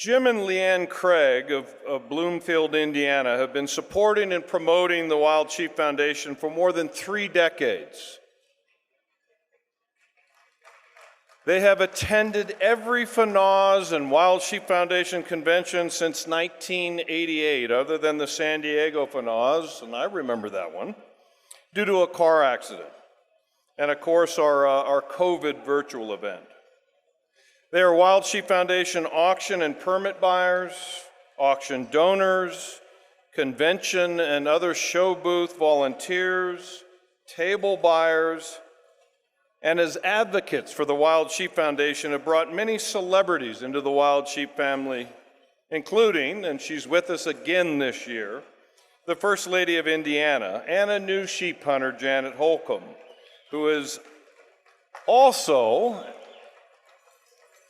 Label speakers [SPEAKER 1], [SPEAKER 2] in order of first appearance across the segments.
[SPEAKER 1] Jim and Leanne Craig of Bloomfield, Indiana, have been supporting and promoting the Wild Sheep Foundation for more than 3 decades. They have attended every FNAWS and Wild Sheep Foundation convention since 1988, other than the San Diego FNAWS, and I remember that one, due to a car accident, and of course our COVID virtual event. They are Wild Sheep Foundation auction and permit buyers, auction donors, convention and other show booth volunteers, table buyers, and as advocates for the Wild Sheep Foundation have brought many celebrities into the Wild Sheep family, including, and she's with us again this year, the First Lady of Indiana and a new sheep hunter, Janet Holcomb, who is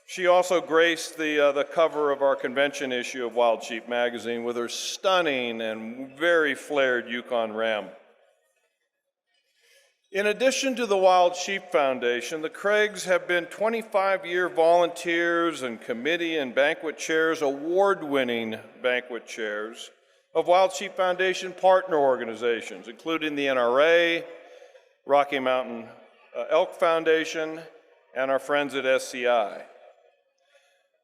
[SPEAKER 1] she also graced the cover of our convention issue of Wild Sheep magazine with her stunning and very flared Yukon Ram. In addition to the Wild Sheep Foundation, the Craigs have been 25-year volunteers and committee and banquet chairs, award-winning banquet chairs of Wild Sheep Foundation partner organizations, including the NRA, Rocky Mountain Elk Foundation, and our friends at SCI.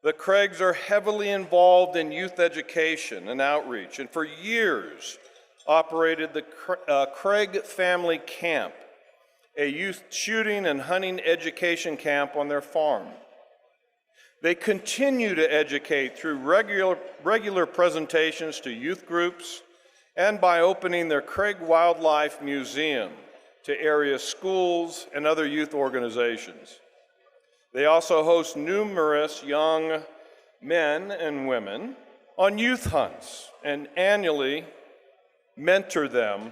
[SPEAKER 1] The Craigs are heavily involved in youth education and outreach, and for years operated the Craig Family Camp, a youth shooting and hunting education camp on their farm. They continue to educate through regular presentations to youth groups and by opening their Craig Wildlife Museum to area schools and other youth organizations. They also host numerous young men and women on youth hunts and annually mentor them,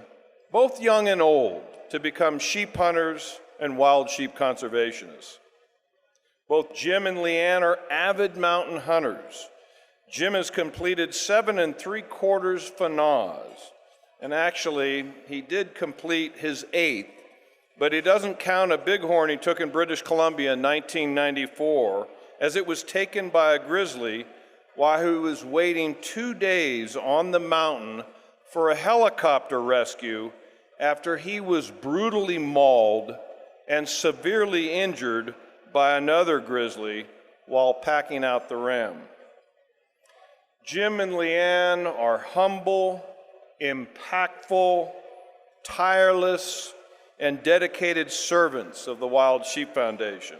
[SPEAKER 1] both young and old, to become sheep hunters and wild sheep conservationists. Both Jim and Leanne are avid mountain hunters. Jim has completed 7 3/4 FNAWS, and actually he did complete his 8th, but he doesn't count a bighorn he took in British Columbia in 1994, as it was taken by a grizzly while he was waiting 2 days on the mountain for a helicopter rescue after he was brutally mauled and severely injured by another grizzly while packing out the ram. Jim and Leanne are humble, impactful, tireless, and dedicated servants of the Wild Sheep Foundation.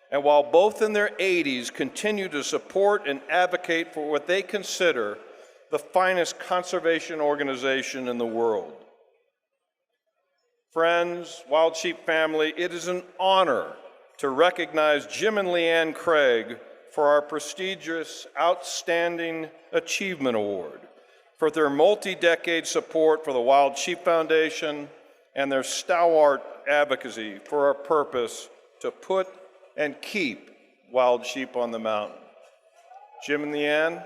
[SPEAKER 1] And while both in their 80s continue to support and advocate for what they consider the finest conservation organization in the world. Friends, Wild Sheep family, it is an honor to recognize Jim and Leanne Craig for our prestigious Outstanding Achievement Award, for their multi-decade support for the Wild Sheep Foundation and their stalwart advocacy for our purpose to put and keep wild sheep on the mountain. Jim and Leanne.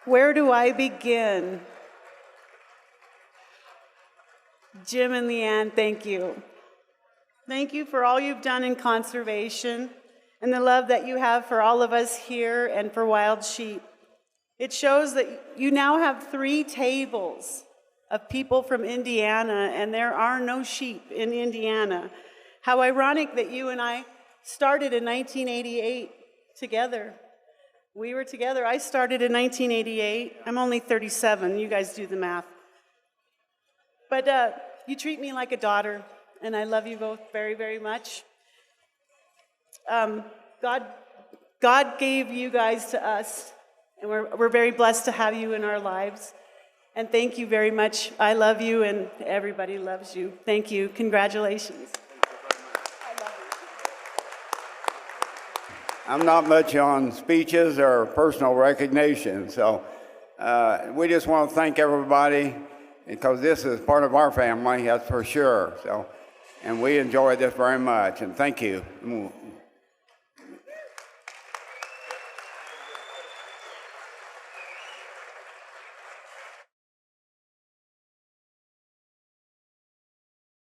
[SPEAKER 2] Where do I begin? Jim and Leanne, thank you. Thank you for all you've done in conservation and the love that you have for all of us here and for wild sheep. It shows that you now have 3 tables of people from Indiana, and there are no sheep in Indiana. How ironic that you and I started in 1988 together. We were together. I started in 1988. I'm only 37. You guys do the math. But you treat me like a daughter, and I love you both very, very much. God gave you guys to us, and we're very blessed to have you in our lives. And thank you very much. I love you, and everybody loves you. Thank you. Congratulations.
[SPEAKER 3] I'm not much on speeches or personal recognition, so we just want to thank everybody, because this is part of our family, that's for sure. So, and we enjoy this very much, and thank you.